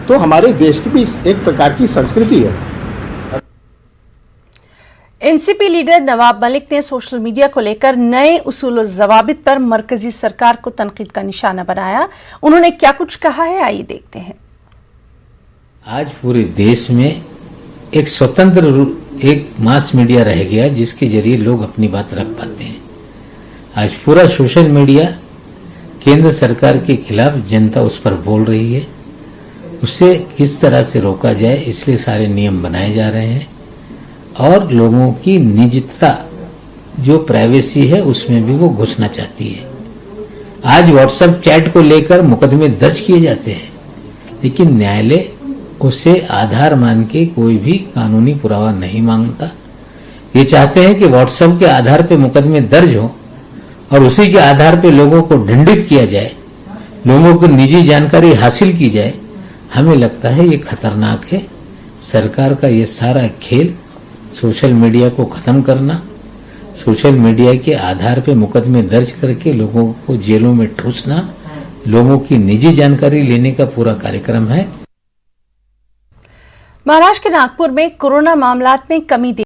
तो हमारे देश की भी एक प्रकार की संस्कृति है। एनसीपी लीडर नवाब मलिक ने सोशल मीडिया को लेकर नए उसूल और ज़वाबित पर मरकजी सरकार को तनकीद का निशाना बनाया। उन्होंने क्या कुछ कहा है, आइए देखते हैं। आज पूरे देश में एक स्वतंत्र एक मास मीडिया रह गया जिसके जरिए लोग अपनी बात रख पाते हैं। आज पूरा सोशल मीडिया केंद्र सरकार के खिलाफ जनता उस पर बोल रही है, उससे किस तरह से रोका जाए इसलिए सारे नियम बनाए जा रहे हैं और लोगों की निजता जो प्राइवेसी है उसमें भी वो घुसना चाहती है। आज व्हाट्सएप चैट को लेकर मुकदमे दर्ज किए जाते हैं, लेकिन न्यायालय उसे आधार मान के कोई भी कानूनी पुरावा नहीं मांगता। ये चाहते हैं कि व्हाट्सएप के आधार पे मुकदमे दर्ज हो और उसी के आधार पे लोगों को दंडित किया जाए, लोगों को निजी जानकारी हासिल की जाए। हमें लगता है ये खतरनाक है। सरकार का ये सारा खेल सोशल मीडिया को खत्म करना, सोशल मीडिया के आधार पे मुकदमे दर्ज करके लोगों को जेलों में ठूसना, लोगों की निजी जानकारी लेने का पूरा कार्यक्रम है। महाराष्ट्र के नागपुर में कोरोना मामलात में कमी